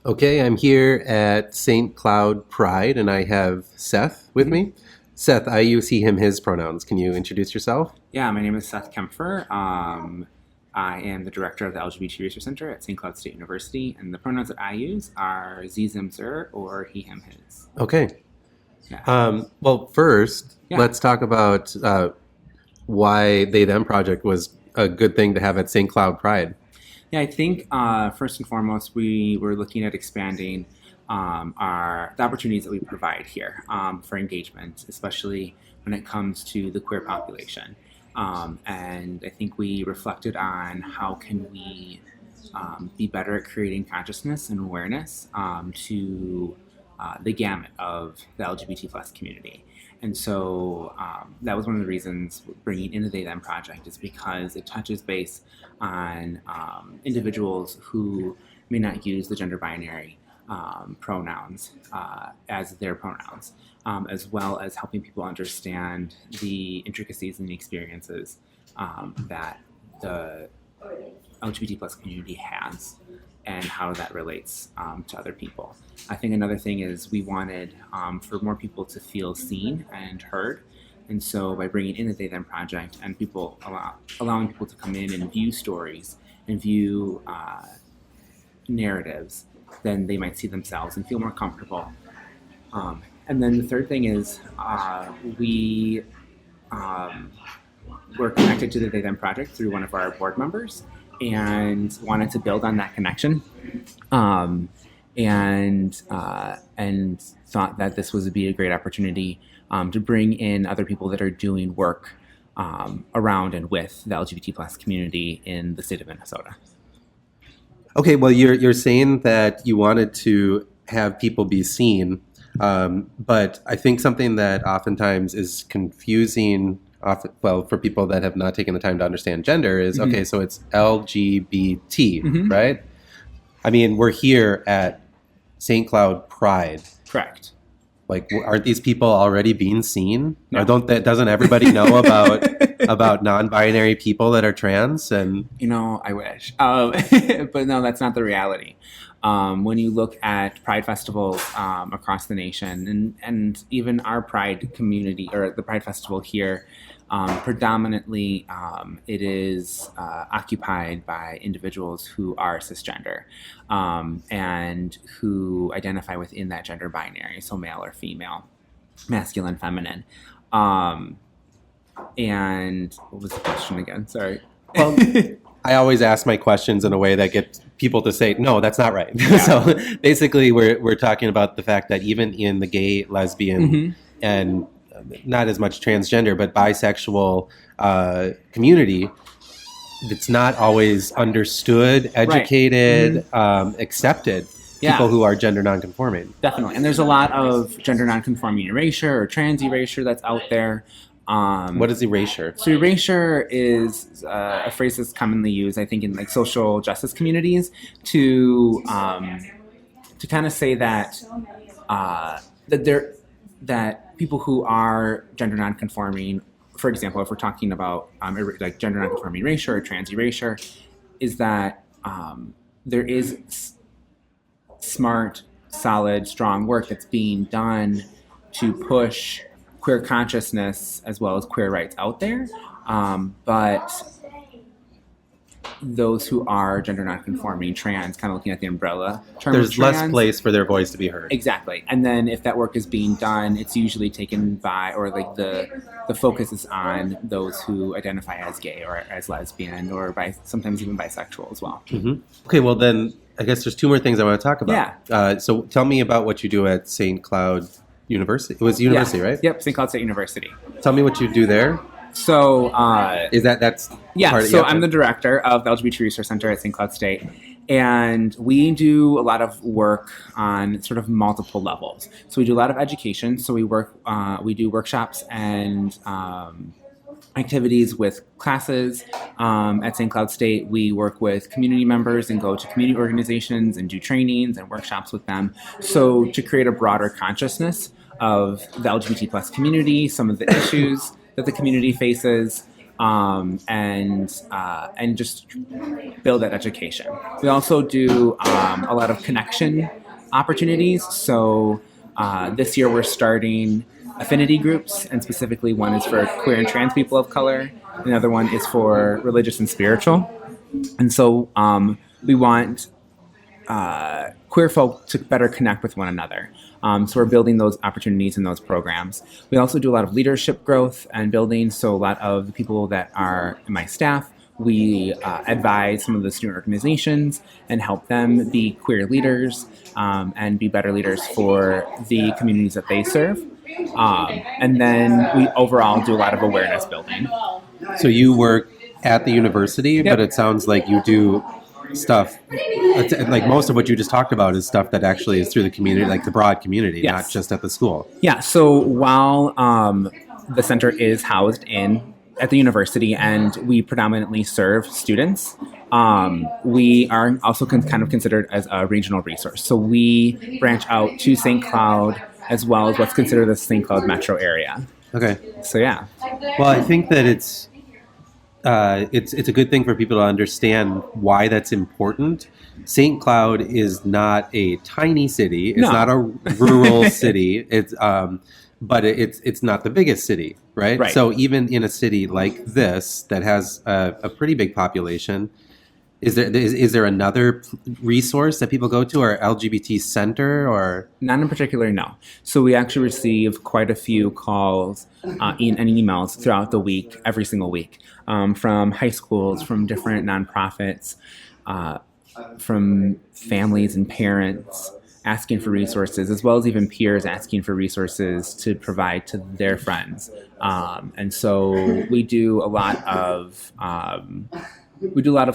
Okay, I'm here at St. Cloud Pride, and I have Seth with me. Seth, I use he, him, his pronouns. Can you introduce yourself? Yeah, my name is Seth Kempfer. I am the director of the LGBT Research Center at St. Cloud State University, and the pronouns that I use are ze, zim, zer, or he, him, his. Okay. Yeah. Well, first, Yeah. let's talk about why They Them Project was a good thing to have at St. Cloud Pride. Yeah, I think first and foremost, we were looking at expanding the opportunities that we provide here for engagement, especially when it comes to the queer population. And I think we reflected on how can we be better at creating consciousness and awareness to the gamut of the LGBT plus community. And so that was one of the reasons bringing in the They Them Project is because it touches base on individuals who may not use the gender binary pronouns as their pronouns, as well as helping people understand the intricacies and the experiences that the LGBT plus community has and how that relates to other people. I think another thing is we wanted for more people to feel seen and heard. And so by bringing in the They Them Project and allowing people to come in and view stories and view narratives, then they might see themselves and feel more comfortable. And then the third thing is we were connected to the They Them Project through one of our board members and wanted to build on that connection. And thought that this would be a great opportunity to bring in other people that are doing work around and with the LGBT plus community in the state of Minnesota. Okay, well, you're saying that you wanted to have people be seen, but I think something that oftentimes is confusing, for people that have not taken the time to understand gender is, okay, so it's LGBT, right? I mean, we're here at St. Cloud Pride. Correct. Like, aren't these people already being seen? No. Or doesn't everybody know about non-binary people that are trans? And I wish. But no, that's not the reality. When you look at Pride festivals across the nation and even our Pride community or the Pride Festival here, predominantly it is occupied by individuals who are cisgender and who identify within that gender binary, so male or female, masculine, feminine. And what was the question again? Sorry. well, I always ask my questions in a way that gets people to say, no, that's not right. Yeah. So basically, we're talking about the fact that even in the gay, lesbian, and not as much transgender, but bisexual community, it's not always understood, educated, accepted. Yeah. People who are gender nonconforming. Definitely. And there's a lot of gender nonconforming erasure or trans erasure that's out there. What is erasure? So erasure is a phrase that's commonly used, I think, in like social justice communities to kind of say that that people who are gender nonconforming, for example, if we're talking about like gender nonconforming erasure or trans erasure, is that there is smart, solid, strong work that's being done to push queer consciousness as well as queer rights out there, but those who are gender nonconforming, trans, kind of looking at the umbrella term, there's less place for their voice to be heard. Exactly. And then if that work is being done, it's usually taken by, or like the focus is on those who identify as gay or as lesbian or sometimes even bisexual as well. Okay, well then I guess there's two more things I want to talk about. Yeah. So tell me about what you do at St. Cloud University. It was university, right? Yep, St. Cloud State University. Tell me what you do there. So that's part of, so I'm the director of the LGBT Research Center at St. Cloud State, and we do a lot of work on sort of multiple levels. So we do a lot of education. So we do workshops and activities with classes. At St. Cloud State, we work with community members and go to community organizations and do trainings and workshops with them. So to create a broader consciousness of the LGBT plus community, some of the issues that the community faces, and just build that education. We also do a lot of connection opportunities. So this year we're starting affinity groups, and specifically one is for queer and trans people of color. Another one is for religious and spiritual. And so we want queer folk to better connect with one another. So we're building those opportunities in those programs. We also do a lot of leadership growth and building. So a lot of the people that are in my staff, we advise some of the student organizations and help them be queer leaders and be better leaders for the communities that they serve. And then we overall do a lot of awareness building. So you work at the university, Yep. but it sounds like you do stuff like most of what you just talked about is stuff that actually is through the community, like the broad community, Yes. not just at the school. Yeah, so while the center is housed at the university and we predominantly serve students, we are also kind of considered as a regional resource. So we branch out to St. Cloud as well as what's considered the St. Cloud metro area. Okay. So yeah. Well, I think that it's a good thing for people to understand why that's important. St. Cloud is not a tiny city. It's No. not a rural city. But it's not the biggest city, right? Right. So even in a city like this that has a pretty big population, is there another resource that people go to, or LGBT center, or? Not in particular, no. So we actually receive quite a few calls and emails throughout the week, every single week, from high schools, from different nonprofits, from families and parents asking for resources, as well as even peers asking for resources to provide to their friends. And so we do a lot of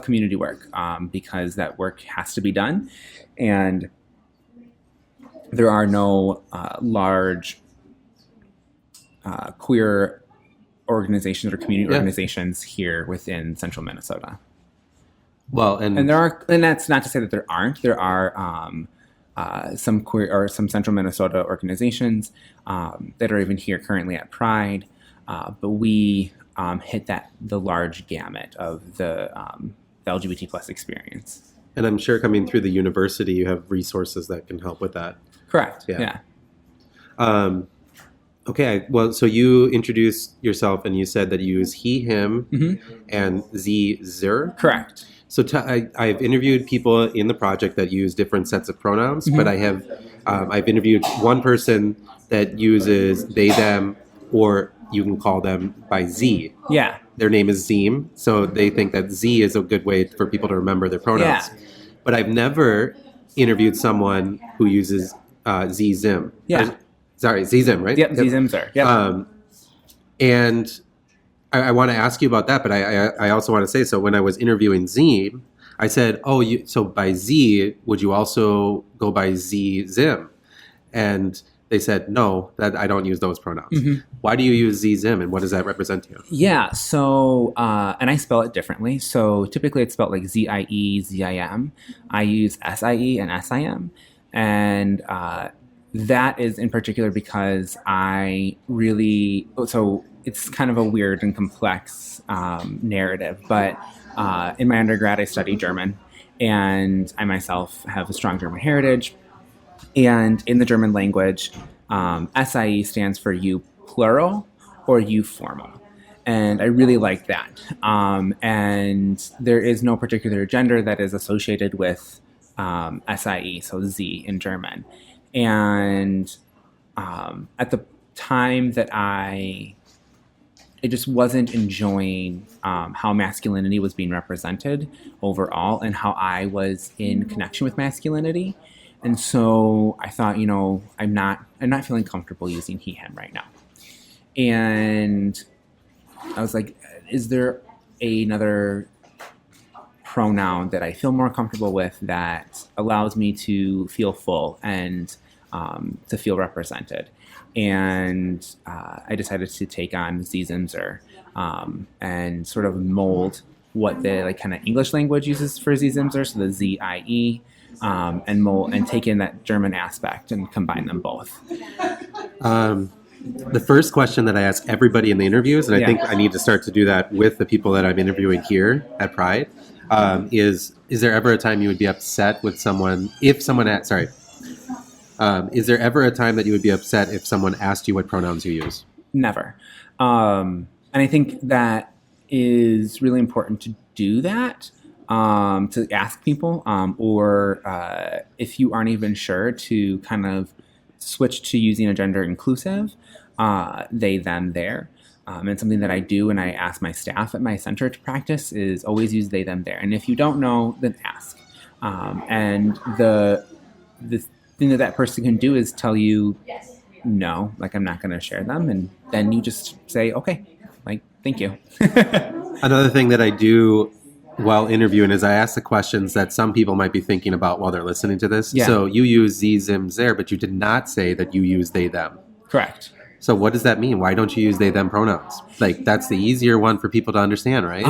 community work because that work has to be done, and there are no large queer organizations or community organizations here within central Minnesota. Well, And that's not to say that there aren't. There are some queer or some central Minnesota organizations that are even here currently at Pride, but we hit the large gamut of the LGBT plus experience. And I'm sure coming through the university, you have resources that can help with that. Correct. Yeah. Okay. Well, so you introduced yourself and you said that you use he, him, and z, zer. Correct. So I've interviewed people in the project that use different sets of pronouns, but I've interviewed one person that uses they, them, or you can call them by Z. Yeah. Their name is Zeem, so they think that Z is a good way for people to remember their pronouns. Yeah. But I've never interviewed someone who uses Z, Zim. Yeah. Sorry, Z, Zim, right? Yep. Z-Zims are. Yep. And I want to ask you about that, but I also want to say, so when I was interviewing Z, I said, so by Z, would you also go by Z, Zim? And they said, no, that I don't use those pronouns. Why do you use Z, Zim, and what does that represent to you? Yeah, so, and I spell it differently. So typically it's spelled like Z-I-E, Z-I-M. I use S-I-E and S-I-M. And that is in particular because so it's kind of a weird and complex narrative, but in my undergrad I studied German, and I myself have a strong German heritage. And in the German language, SIE stands for you plural or you formal. And I really like that. And there is no particular gender that is associated with SIE, so Z in German. And at the time that I just wasn't enjoying how masculinity was being represented overall and how I was in connection with masculinity. And so I thought, I'm not feeling comfortable using he, him right now. And I was like, is there another pronoun that I feel more comfortable with that allows me to feel full and to feel represented? And I decided to take on Z-Zimzer and sort of mold what the kind of English language uses for Z-Zimzer, so the Z-I-E, and take in that German aspect and combine them both. the first question that I ask everybody in the interviews, and I Yeah. think I need to start to do that with the people that I'm interviewing here at Pride, is there ever a time you would be upset with someone if someone asked, sorry, is there ever a time that you would be upset if someone asked you what pronouns you use? Never. And I think that is really important to do that, to ask people, or if you aren't even sure, to kind of switch to using a gender inclusive, they, them, there. And something that I do and I ask my staff at my center to practice is always use they, them, there. And if you don't know, then ask. And the thing that person can do is tell you no, like I'm not going to share them, and then you just say okay, like thank you. Another thing that I do while interviewing is I ask the questions that some people might be thinking about while they're listening to this. Yeah. So you use ze, zim, there, but you did not say that you use they, them. Correct. So what does that mean? Why don't you use they, them pronouns? Like that's the easier one for people to understand, right?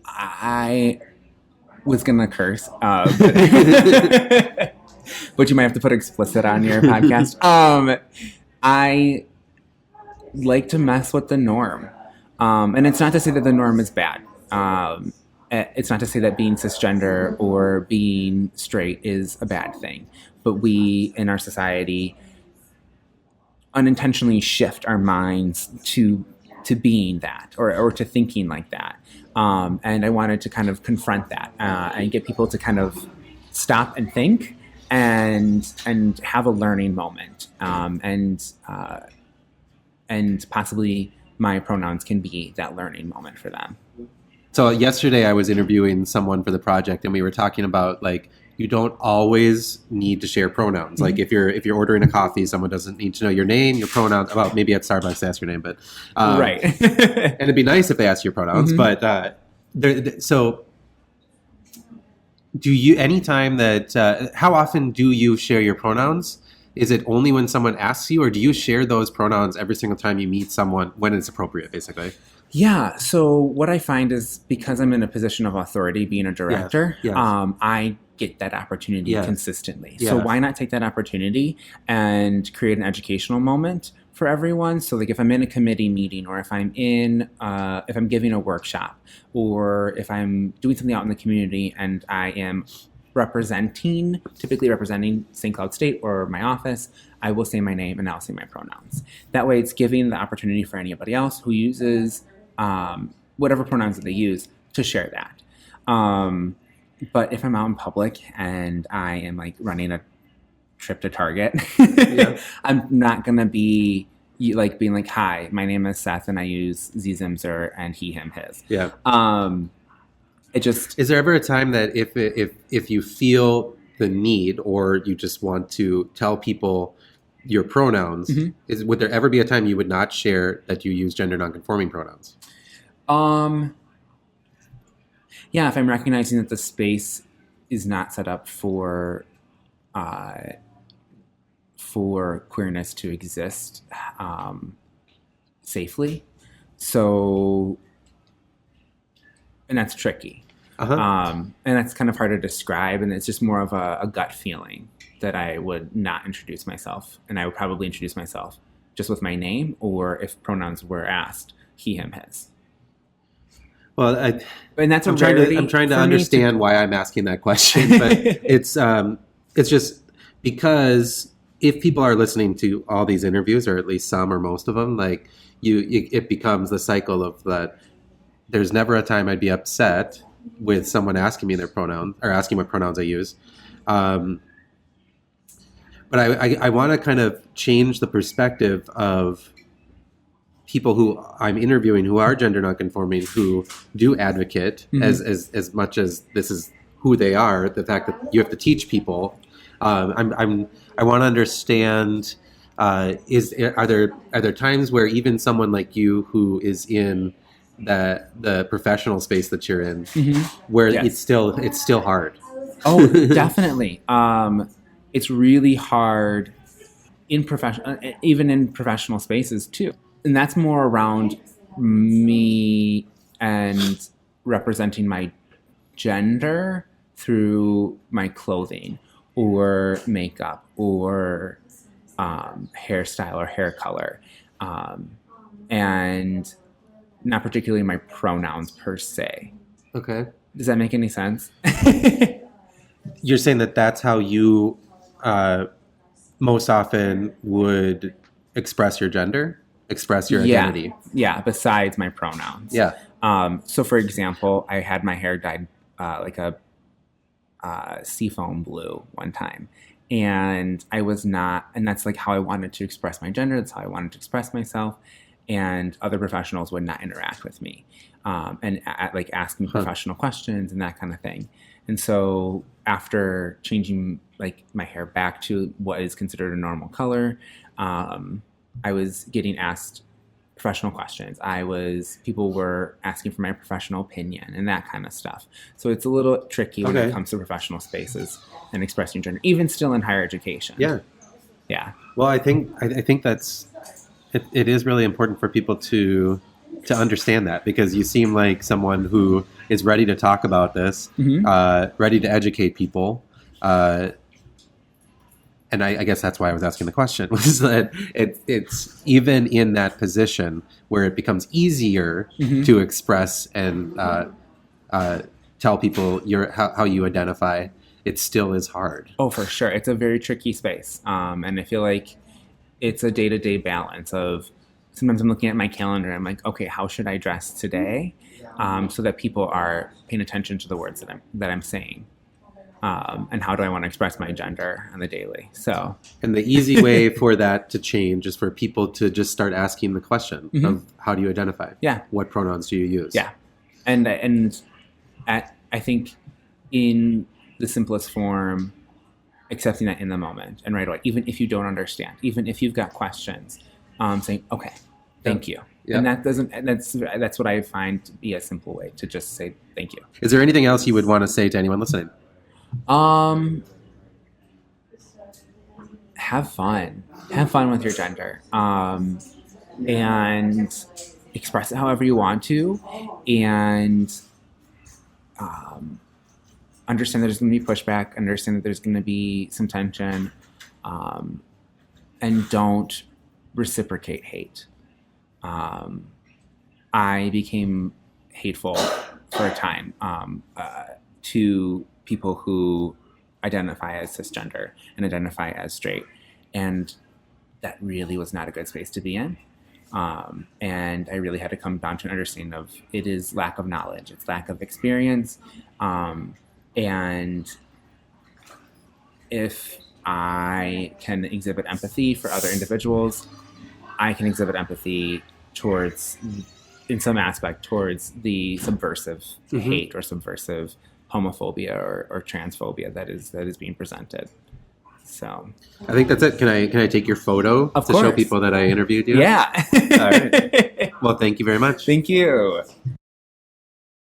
I was gonna curse, but you might have to put explicit on your podcast. I like to mess with the norm, and it's not to say that the norm is bad. It's not to say that being cisgender or being straight is a bad thing, but we in our society unintentionally shift our minds to being that, or to thinking like that. And I wanted to kind of confront that, and get people to kind of stop and think and have a learning moment, and possibly my pronouns can be that learning moment for them. So yesterday I was interviewing someone for the project, and we were talking about like you don't always need to share pronouns. Like if you're ordering a coffee, someone doesn't need to know your name, your pronouns. Well, maybe at Starbucks they ask your name, but Right. and it'd be nice if they ask your pronouns. But so do you? Anytime that how often do you share your pronouns? Is it only when someone asks you, or do you share those pronouns every single time you meet someone when it's appropriate, basically? Yeah. So what I find is because I'm in a position of authority, being a director, Yes. I get that opportunity Yes. consistently. Yes. So why not take that opportunity and create an educational moment for everyone? So like if I'm in a committee meeting, or if I'm giving a workshop, or if I'm doing something out in the community and I am typically representing St. Cloud State or my office, I will say my name and I'll say my pronouns. That way it's giving the opportunity for anybody else who uses whatever pronouns that they use to share that. But if I'm out in public and I am like running a trip to Target, Yeah. I'm not going to be like being like, hi, my name is Seth and I use Zimzer and he, him, his. Yeah. It just... Is there ever a time that if you feel the need, or you just want to tell people your pronouns, would there ever be a time you would not share that you use gender nonconforming pronouns? Yeah, if I'm recognizing that the space is not set up for queerness to exist safely. So, and that's tricky. And that's kind of hard to describe, and it's just more of a gut feeling that I would not introduce myself, and I would probably introduce myself just with my name, or if pronouns were asked, he, him, his. Well, And that's I'm trying to understand why I'm asking that question, but it's just because if people are listening to all these interviews, or at least some or most of them, like it becomes the cycle of that. There's never a time I'd be upset with someone asking me their pronoun, or asking what pronouns I use. But I want to kind of change the perspective of people who I'm interviewing who are gender nonconforming, who do advocate as much as this is who they are. The fact that you have to teach people. I want to understand. Are there times where even someone like you who is in the professional space that you're in, where Yes. it's still hard? Oh, definitely. It's really hard even in professional spaces too. And that's more around me and representing my gender through my clothing or makeup or hairstyle or hair color, and not particularly my pronouns per se. Okay. Does that make any sense? You're saying that that's how you most often would express your gender, express your identity. Yeah, besides my pronouns. Yeah. So, for example, I had my hair dyed like a seafoam blue one time. And I was not, and that's like how I wanted to express my gender. That's how I wanted to express myself. And other professionals would not interact with me and like ask me professional questions and that kind of thing. And so after changing like my hair back to what is considered a normal color, I was getting asked professional questions. People were asking for my professional opinion and that kind of stuff. So it's a little tricky when it comes to professional spaces and expressing gender, even still in higher education. Yeah. Yeah. Well, I think that's it is really important for people to understand that, because you seem like someone who is ready to talk about this, ready to educate people. And I guess that's why I was asking the question, was that it's even in that position where it becomes easier to express and tell people how you identify, it still is hard. Oh, for sure. It's a very tricky space. And I feel like it's a day-to-day balance of, sometimes I'm looking at my calendar and I'm like, okay, how should I dress today? So that people are paying attention to the words that I'm saying. And how do I want to express my gender on the daily? So, and the easy way for that to change is for people to just start asking the question of, how do you identify? Yeah. What pronouns do you use? Yeah. And I think in the simplest form, accepting that in the moment and right away, even if you don't understand, even if you've got questions, saying, okay, thank you. Yeah. And that's what I find to be a simple way to just say thank you. Is there anything else you would want to say to anyone listening? Have fun with your gender, and express it however you want to, and understand that there's going to be pushback, understand that there's going to be some tension, and don't reciprocate hate. I became hateful for a time to people who identify as cisgender and identify as straight. And that really was not a good space to be in. And I really had to come down to an understanding of, it is lack of knowledge, it's lack of experience. And if I can exhibit empathy for other individuals, I can exhibit empathy towards, in some aspect, towards the subversive hate or subversive homophobia or transphobia that is being presented. So I think that's it. Can I take your photo of to course. Show people that I interviewed you? Yeah. All right. Well, thank you very much. Thank you.